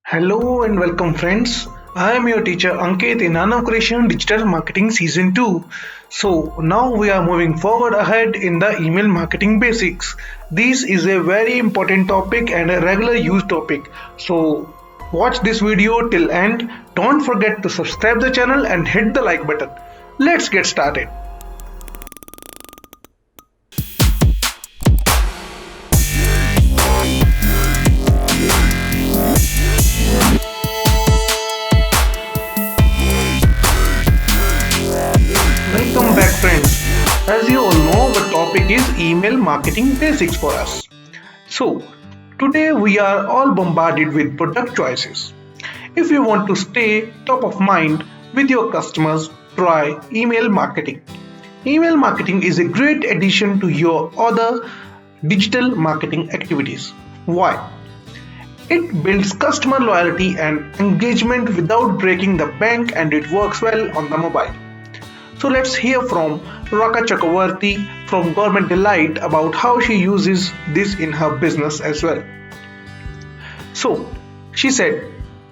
Hello and welcome friends. I am your teacher Ankit in Aanav Creation Digital Marketing Season 2. So now we are moving forward ahead in the email marketing basics. This is a very important topic and a regular use topic. So watch this video till end. Don't forget to subscribe the channel and hit the like button. Let's get started. Welcome back friends. As you all know, the topic is email marketing basics for us. So today we are all bombarded with product choices. If you want to stay top of mind with your customers, try email marketing. Email marketing is a great addition to your other digital marketing activities. Why? It builds customer loyalty and engagement without breaking the bank, and it works well on the mobile. So let's hear from Raka Chakravarti from Government Delight about how she uses this in her business as well. So she said,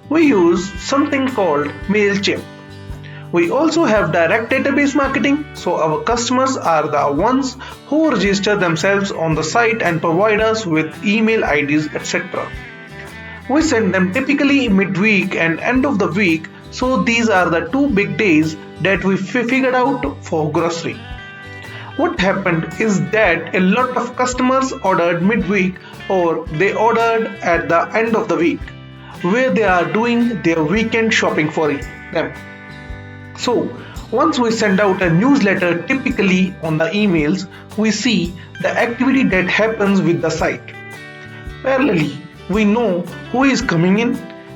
we use something called MailChimp. We also have direct database marketing, so our customers are the ones who register themselves on the site and provide us with email IDs, etc. We send them typically midweek and end of the week, so these are the two big days that we figured out for grocery. What happened is that a lot of customers ordered midweek or they ordered at the end of the week, where they are doing their weekend shopping for them. So once we send out a newsletter, typically on the emails, we see the activity that happens with the site. Parallelly, we know who is coming in,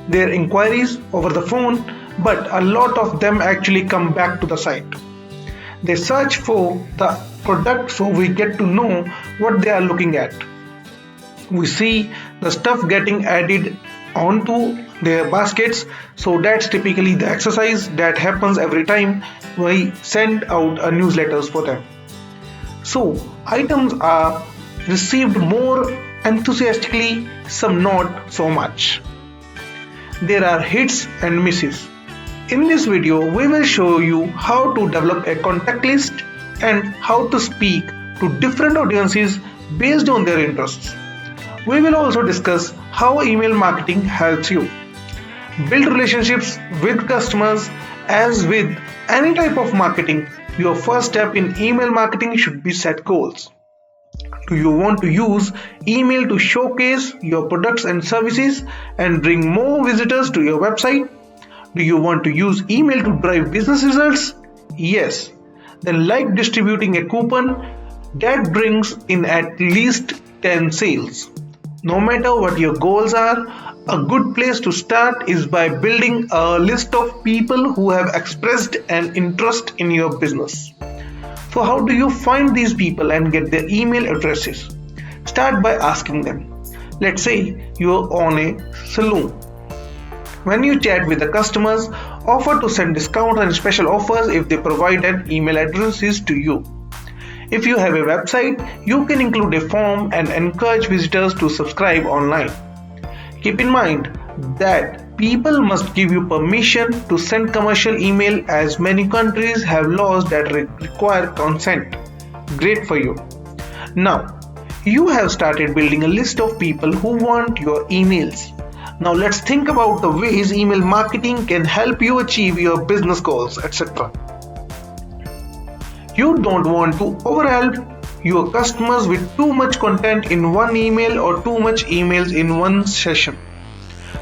their inquiries over the phone, but a lot of them actually come back to the site. They search for the product, so we get to know what they are looking at. We see the stuff getting added onto their baskets, so that's typically the exercise that happens every time we send out a newsletters for them. So items are received more enthusiastically, some not so much. There are hits and misses. In this video, we will show you how to develop a contact list and how to speak to different audiences based on their interests. We will also discuss how email marketing helps you build relationships with customers. As with any type of marketing, your first step in email marketing should be set goals. Do you want to use email to showcase your products and services and bring more visitors to your website? Do you want to use email to drive business results? Yes. Then like distributing a coupon that brings in at least 10 sales. No matter what your goals are, a good place to start is by building a list of people who have expressed an interest in your business. So how do you find these people and get their email addresses? Start by asking them. Let's say you're on a salon. When you chat with the customers, offer to send discount and special offers if they provide an email addresses to you. If you have a website, you can include a form and encourage visitors to subscribe online. Keep in mind that people must give you permission to send commercial email, as many countries have laws that require consent. Great for you. Now, you have started building a list of people who want your emails. Now let's think about the ways email marketing can help you achieve your business goals, etc. You don't want to overwhelm your customers with too much content in one email or too much emails in one session.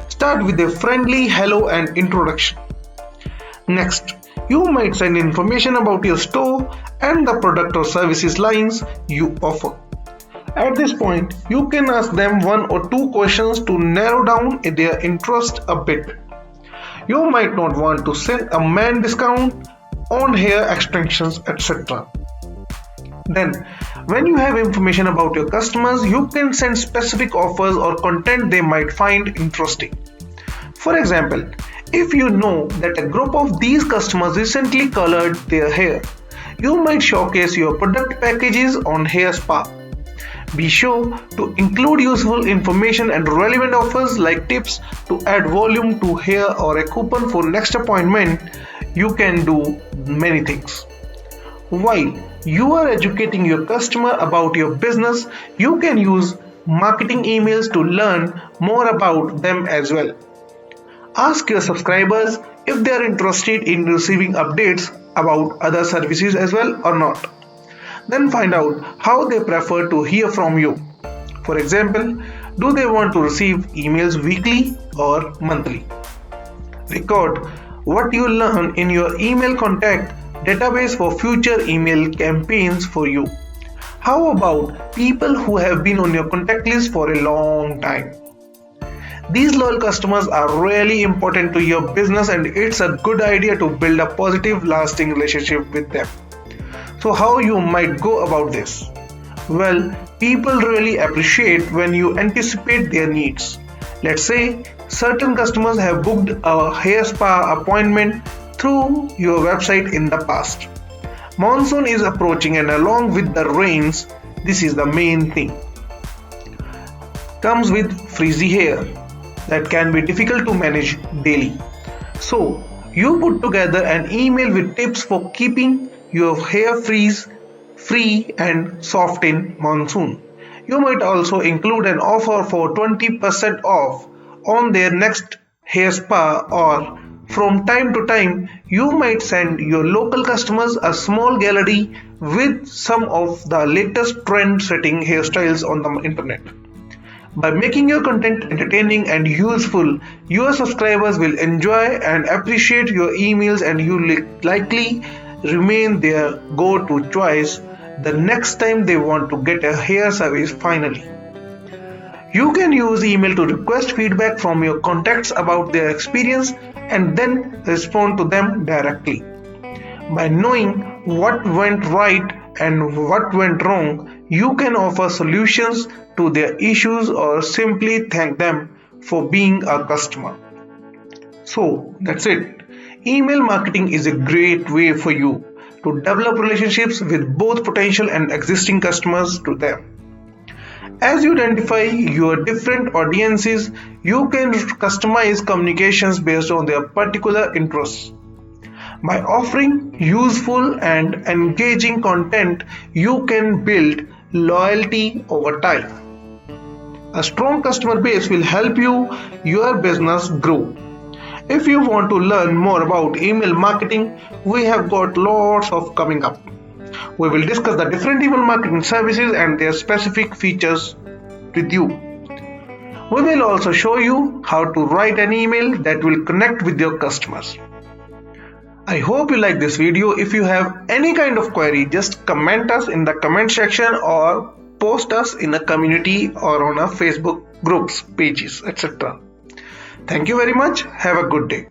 Start with a friendly hello and introduction. Next, you might send information about your store and the product or services lines you offer. At this point, you can ask them one or two questions to narrow down their interest a bit. You might not want to send a man discount on hair extensions, etc. Then, when you have information about your customers, you can send specific offers or content they might find interesting. For example, if you know that a group of these customers recently colored their hair, you might showcase your product packages on hair spa. Be sure to include useful information and relevant offers like tips to add volume to hair or a coupon for next appointment. You can do many things. While you are educating your customer about your business, you can use marketing emails to learn more about them as well. Ask your subscribers if they are interested in receiving updates about other services as well or not. Then find out how they prefer to hear from you. For example, do they want to receive emails weekly or monthly? Record what you learn in your email contact database for future email campaigns for you. How about people who have been on your contact list for a long time? These loyal customers are really important to your business, and it's a good idea to build a positive, lasting relationship with them. So how you might go about this? Well, people really appreciate when you anticipate their needs. Let's say certain customers have booked a hair spa appointment through your website in the past. Monsoon is approaching, and along with the rains, this is the main thing. Comes with frizzy hair that can be difficult to manage daily. So you put together an email with tips for keeping your hair frizz free and soft in monsoon. You might also include an offer for 20% off on their next hair spa, or from time to time you might send your local customers a small gallery with some of the latest trend setting hairstyles on the internet. By making your content entertaining and useful, your subscribers will enjoy and appreciate your emails, and you likely remain their go-to choice the next time they want to get a hair service finally. You can use email to request feedback from your contacts about their experience and then respond to them directly. By knowing what went right and what went wrong, you can offer solutions to their issues or simply thank them for being a customer. So that's it. Email marketing is a great way for you to develop relationships with both potential and existing customers to them. As you identify your different audiences, you can customize communications based on their particular interests. By offering useful and engaging content, you can build loyalty over time. A strong customer base will help your business grow. If you want to learn more about email marketing, we have got lots of coming up. We will discuss the different email marketing services and their specific features with you. We will also show you how to write an email that will connect with your customers. I hope you like this video. If you have any kind of query, just comment us in the comment section or post us in a community or on our Facebook groups, pages, etc. Thank you very much. Have a good day.